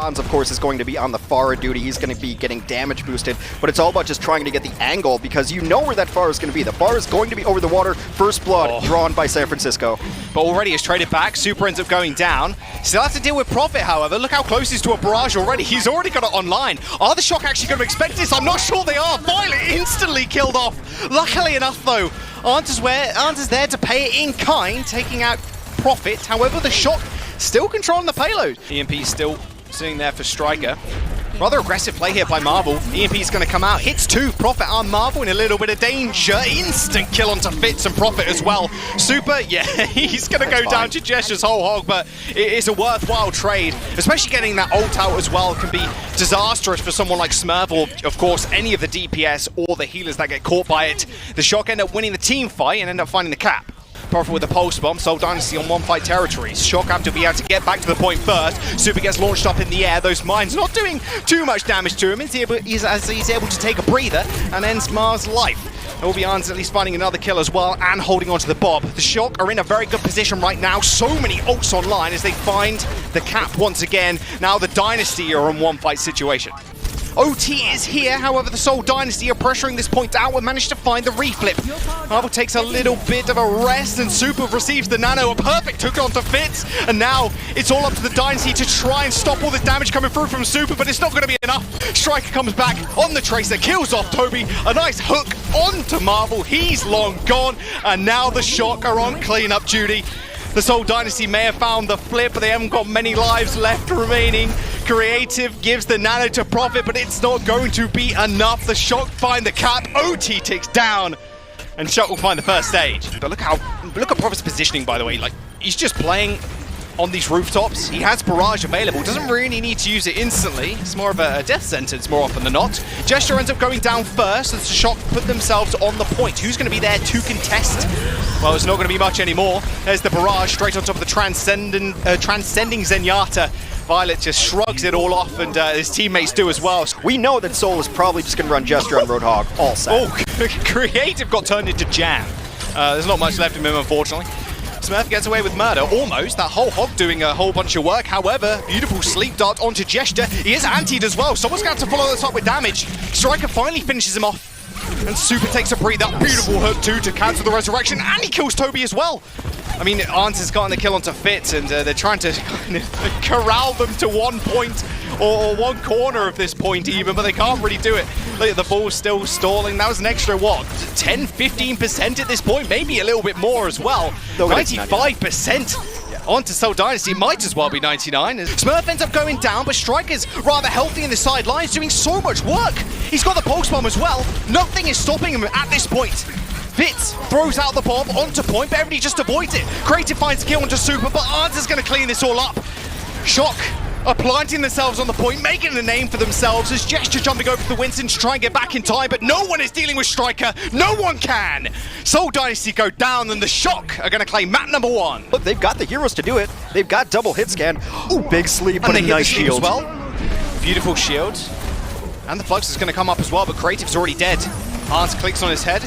Hans, of course, is going to be on the Pharah duty. He's going to be getting damage boosted, but it's all about just trying to get the angle because you know where that Pharah is going to be. The Pharah is going to be over the water. First blood drawn by San Francisco. But already is traded back. Super ends up going down. Still has to deal with Prophet, however. Look how close he's to a barrage already. He's already got it online. Are the Shock actually going to expect this? I'm not sure they are. Violet instantly killed off. Luckily enough, though, Arndt is there to pay it in kind, taking out Prophet. However, the Shock still controlling the payload. EMP still sitting there for Striker. Rather aggressive play here by Marvel. EMP is going to come out, hits two. Prophet on Marvel in a little bit of danger. Instant kill onto Fitz and Prophet as well. Super, yeah, he's going to go down to Gesture's whole hog, but it is a worthwhile trade. Especially getting that ult out as well can be disastrous for someone like Smurf or, of course, any of the DPS or the healers that get caught by it. The Shock end up winning the team fight and end up finding the cap. Prophet with a pulse bomb, Seoul Dynasty on one fight territories. Shock have to be able to get back to the point first. Super gets launched up in the air. Those mines not doing too much damage to him. He's able to take a breather and ends Mars' life. Obian's at least finding another kill as well and holding onto the Bob. The Shock are in a very good position right now. So many ults online as they find the cap once again. Now the Dynasty are in one fight situation. OT is here, however the Seoul Dynasty are pressuring this point out and managed to find the reflip. Marvel takes a little bit of a rest and Super receives the nano. A perfect hook onto Fitz, and now it's all up to the Dynasty to try and stop all this damage coming through from Super, but it's not going to be enough. Striker comes back on the Tracer, kills off Toby. A nice hook onto Marvel, he's long gone, and now the Shock are on cleanup duty. The Seoul Dynasty may have found the flip, but they haven't got many lives left remaining. Creative gives the nano to Prophet, but it's not going to be enough. The Shock find the cap, OT ticks down, and Shock will find the first stage. But look at Prophet's positioning, by the way. Like, he's just playing on these rooftops. He has barrage available, doesn't really need to use it instantly. It's more of a death sentence more often than not. Gesture ends up going down first as the Shock put themselves on the point. Who's going to be there to contest? Well, it's not going to be much anymore. There's the barrage straight on top of the transcending Zenyatta. Violet just shrugs it all off, and his teammates do as well. We know that Seoul is probably just going to run Gesture on Roadhog all set. Oh, Creative got turned into jam. There's not much left of him, unfortunately. Smurf gets away with murder, almost. That whole hog doing a whole bunch of work. However, beautiful sleep dart onto Gesture. He is antied as well. Someone's going to have to follow this up with damage. Striker finally finishes him off. And Super takes a breather. Beautiful hook too to cancel the resurrection. And he kills Toby as well. I mean, Arndt has gotten the kill onto Fitz, and they're trying to kind of corral them to one point or one corner of this point even, but they can't really do it. Look at the ball still stalling. That was an extra, what, 10, 15% at this point? Maybe a little bit more as well. 95%. Onto Seoul Dynasty, might as well be 99. Smurf ends up going down, but Striker's rather healthy in the sidelines, doing so much work. He's got the pulse bomb as well. Nothing is stopping him at this point. Fitz throws out the bomb onto point, but everybody just avoids it. Creative finds a kill onto Super, but Arndt is going to clean this all up. Shock are planting themselves on the point, making a name for themselves as Gesture jumping over the Winston to try and get back in time, but no one is dealing with Striker. No one can. Seoul Dynasty go down, and the Shock are going to claim map number 1. Look, they've got the heroes to do it. They've got double hit scan. Ooh, big sleep, but a nice shield as well. Beautiful shield. And the Flux is going to come up as well, but Creative's already dead. Arndt clicks on his head.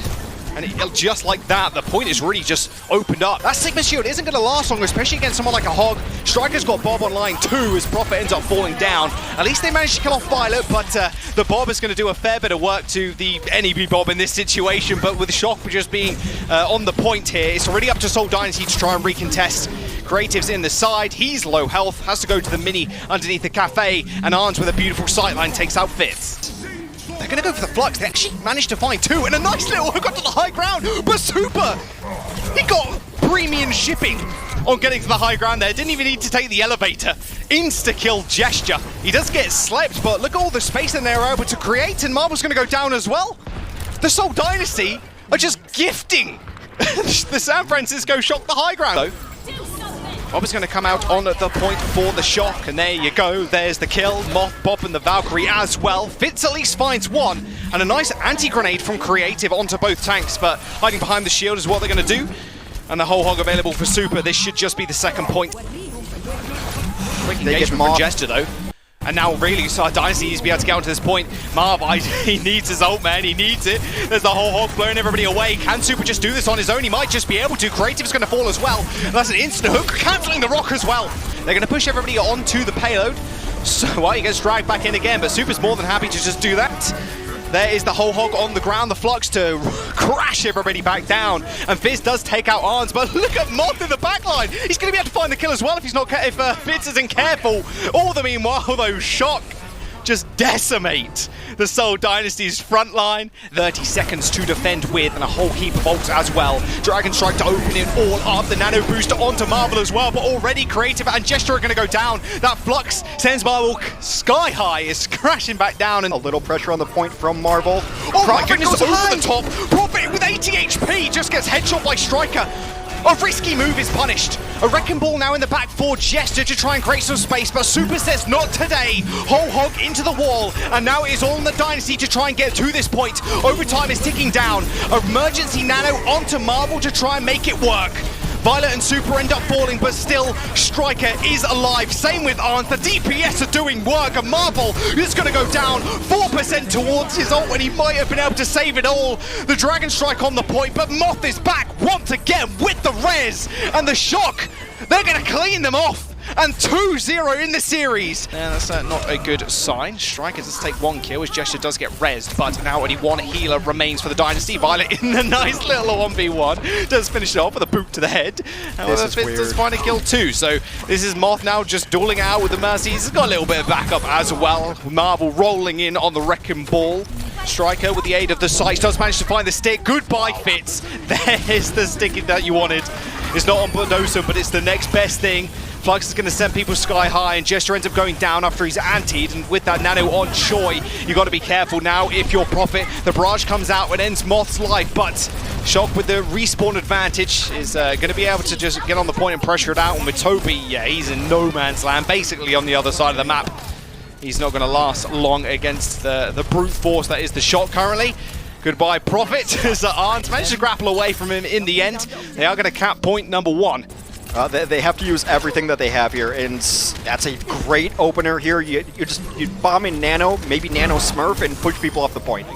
And just like that, the point is really just opened up. That Sigma shield isn't going to last long, especially against someone like a Hog. Striker's got Bob online too, as Prophet ends up falling down. At least they managed to kill off Violet, but the Bob is going to do a fair bit of work to the NEB Bob in this situation. But with Shock just being on the point here, it's already up to Seoul Dynasty to try and recontest. Creative's in the side, he's low health, has to go to the mini underneath the cafe, and Arndt with a beautiful sightline takes out Fitz. They're going to go for the Flux. They actually managed to find two, and a nice little hook onto the high ground. But Super, he got premium shipping on getting to the high ground there. Didn't even need to take the elevator. Insta-kill Gesture. He does get slept, but look at all the space in there are able to create, and Marvel's going to go down as well. The Seoul Dynasty are just gifting the San Francisco Shock the high ground, though. Bob is going to come out on the point for the Shock, and there you go, there's the kill. Moth, Bob and the Valkyrie as well. Fitz at least finds one, and a nice anti-grenade from Creative onto both tanks, but hiding behind the shield is what they're going to do. And the whole hog available for Super. This should just be the second point. Quick engagement from Gesture though. And now really, so Dynasty needs to be able to get onto this point. Marv, he needs his ult, man. He needs it. There's the whole hog blowing everybody away. Can Super just do this on his own? He might just be able to. Creative's going to fall as well. That's an instant hook, cancelling the rock as well. They're going to push everybody onto the payload. So, well, he gets dragged back in again, but Super's more than happy to just do that. There is the whole hog on the ground, the Flux to crash everybody back down. And Fizz does take out Arns, but look at Moth in the backline. He's going to be able to find the kill as well if Fizz isn't careful. All the meanwhile, though, Shock just decimate the Seoul Dynasty's front line. 30 seconds to defend with, and a whole heap of ults as well. Dragon Strike to open it all up. The Nano Booster onto Marvel as well, but already Creative and Gesture are going to go down. That Flux sends Marvel sky high, is crashing back down. And a little pressure on the point from Marvel. Oh my goodness, over the top. Prophet with 80 HP just gets headshot by Striker. A risky move is punished. A Wrecking Ball now in the back for Gesture to try and create some space, but Super says not today. Whole hog into the wall, and now it is all in the Dynasty to try and get to this point. Overtime is ticking down. Emergency Nano onto Marvel to try and make it work. Violet and Super end up falling, but still, Striker is alive. Same with Arndt. The DPS are doing work, and Marvel is going to go down 4% towards his ult, and he might have been able to save it all. The Dragon Strike on the point, but Moth is back once again with the res, and the Shock. They're going to clean them off. And 2-0 in the series. Yeah, that's not a good sign. Striker does take one kill as Gesture does get rezzed, but now only one healer remains for the Dynasty. Violet in the nice little 1v1 does finish it off with a boot to the head. However, Fizz does find a kill too. So this is Moth now just dueling out with the Mercies. He's got a little bit of backup as well. Marvel rolling in on the Wrecking Ball. Striker, with the aid of the sights, does manage to find the stick. Goodbye, Fitz. There's the stick that you wanted. It's not on Busan, but it's the next best thing. Flux is going to send people sky high, and Gesture ends up going down after he's antied, and with that Nano on Choi, you got to be careful now if you're Prophet. The barrage comes out and ends Moth's life, but Shock with the respawn advantage is going to be able to just get on the point and pressure it out. And with Toby, yeah, he's in no man's land, basically on the other side of the map. He's not going to last long against the brute force that is the Shock currently. Goodbye, Prophet, as Arndt managed to grapple away from him in the end. They are going to cap point number 1. They have to use everything that they have here, and that's a great opener here. You bomb in Nano, maybe Nano Smurf, and push people off the point.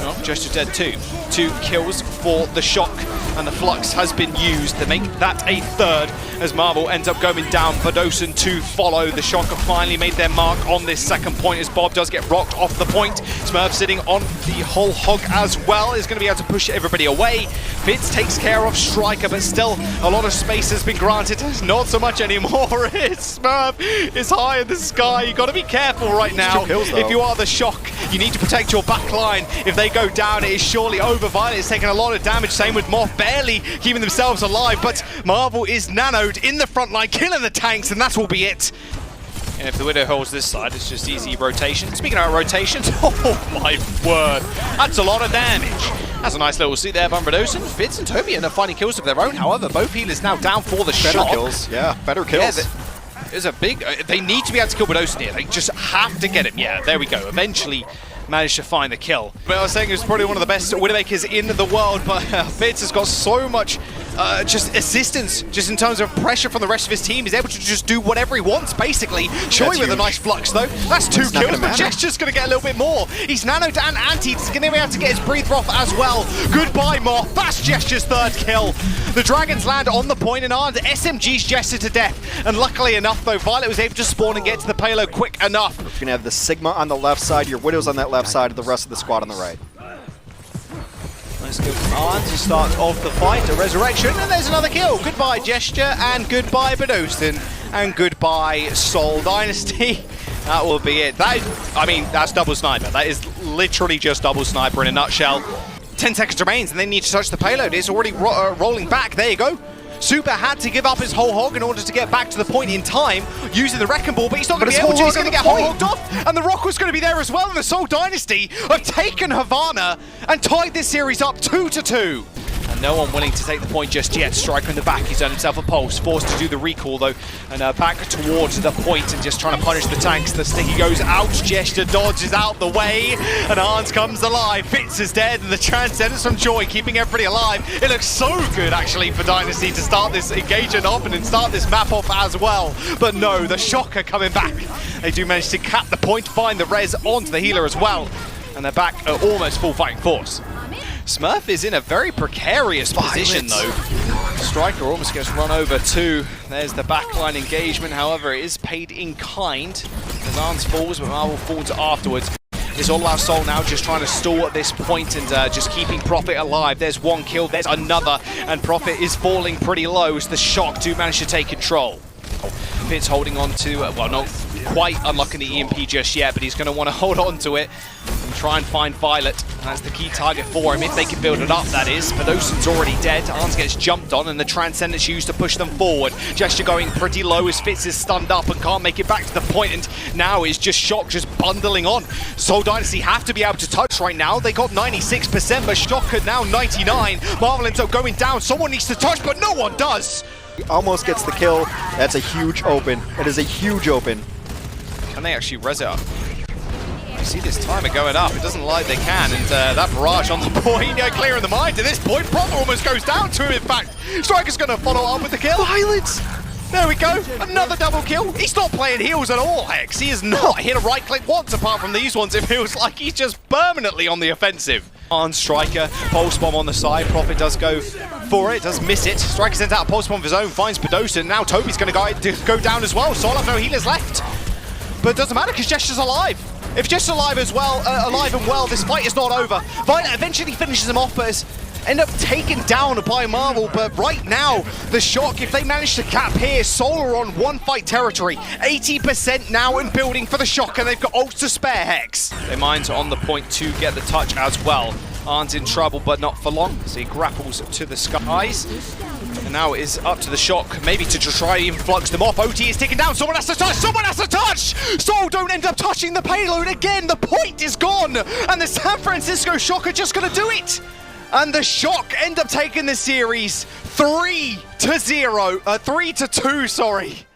Oh, Gesture dead too. 2 kills for the Shock, and the Flux has been used to make that a 3rd as Marvel ends up going down. Busan to follow. The Shock have finally made their mark on this 2nd point as Bob does get rocked off the point. Smurf sitting on the whole hog as well is going to be able to push everybody away. Fitz takes care of Striker, but still a lot of space has been granted. Not so much anymore. It's Smurf is high in the sky. You got to be careful right now. Kills, if you are the Shock, you need to protect your back line. If they go down, it is surely over. Violet is taking a lot of damage. Same with Moth, barely keeping themselves alive, but Marvel is nanoed in the front line, killing the tanks, and that will be it. And if the Widow holds this side, it's just easy rotation. Speaking of rotations, oh my word, that's a lot of damage. That's a nice little seat there by Busan. Fitz and Toby end up finding kills of their own. However, both healers now down for the Shock. Better kills, yeah, better kills. Yeah, there's a big, they need to be able to kill Busan here. They just have to get him. Yeah, there we go. Eventually managed to find the kill. But I was saying he was probably one of the best Widowmakers in the world, but Fitz has got so much just assistance, just in terms of pressure from the rest of his team. He's able to just do whatever he wants, basically. Choi with a nice flux, though. That's 2 kills, but Gesture's going to get a little bit more. He's nanoed and antied. He's going to be able to get his breather off as well. Goodbye, Moth. That's Gesture's 3rd kill. The Dragons land on the point, and Arndt SMG's Gesture to death. And luckily enough, though, Violet was able to spawn and get to the payload quick enough. You're going to have the Sigma on the left side, your Widows on that left side, and the rest of the squad on the right. Nice kill from Arndt to start off the fight, a resurrection, and there's another kill. Goodbye, Gesture, and goodbye, Busan, and goodbye, Seoul Dynasty. That will be it. I mean, that's double sniper. That is literally just double sniper in a nutshell. 10 seconds remains, and they need to touch the payload. It's already rolling back. There you go. Super had to give up his whole hog in order to get back to the point in time using the Wrecking Ball, but he's not going to be able to. He's going to get whole hogged off, and the Rock was going to be there as well. And the Seoul Dynasty have taken Havana and tied this series up 2-2. And no one willing to take the point just yet. Striker in the back, he's earned himself a pulse, forced to do the recall though, and back towards the point and just trying to punish the tanks. The sticky goes out, Gesture dodges out the way, and Arns comes alive. Fitz is dead, and the transcendence from Joy keeping everybody alive. It looks so good actually for Dynasty to start this engagement off and then start this map off as well. But no, the Shock are coming back. They do manage to cap the point, find the res onto the healer as well, and they're back at almost full fighting force. Smurf is in a very precarious position though. Striker almost gets run over too. There's the backline engagement, however it is paid in kind. As Arns falls, but Marvel falls afterwards. It's all about Seoul now, just trying to stall at this point and just keeping Profit alive. There's one kill, there's another, and Profit is falling pretty low as the Shock do manage to take control. Fitz holding on to, well, not quite unlocking the EMP just yet, but he's going to want to hold on to it and try and find Violet. That's the key target for him, if they can build it up, that is. But Ocean's already dead. Arns gets jumped on, and the Transcendence used to push them forward. Gesture going pretty low as Fitz is stunned up and can't make it back to the point, and now is just Shock just bundling on. Seoul Dynasty have to be able to touch right now. They got 96%, but Shock are now 99. Marvel ends up going down. Someone needs to touch, but no one does. He almost gets the kill. That's a huge open. It is a huge open. Can they actually res it up? You see this timer going up. It doesn't look like they can, and that barrage on the point, clearing the mind. At this point, Prophet almost goes down to him, in fact. Striker's going to follow up with the kill. Violence! There we go. Another double kill. He's not playing heals at all, Hex. He has not hit a right click once, apart from these ones. It feels like he's just permanently on the offensive. On Striker, Pulse Bomb on the side. Prophet does go for it, does miss it. Striker sends out a Pulse Bomb of his own, finds Bedosa. Now Toby's going to go down as well. Soul have no healers left. But it doesn't matter because Gesture's alive. If Gesture's alive as well, alive and well, this fight is not over. Violet eventually finishes him off, but end up taken down by Marvel. But right now, the Shock, if they manage to cap here, Seoul are on one fight territory. 80% now in building for the Shock, and they've got ults to spare, Hex. Their minds are on the point to get the touch as well. Aren't in trouble, but not for long, as he grapples to the skies. And now it is up to the Shock, maybe to try and flux them off. OT is taken down, someone has to touch, someone has to touch! Seoul don't end up touching the payload again, the point is gone! And the San Francisco Shock are just gonna do it! And the Shock end up taking the series 3-2, sorry.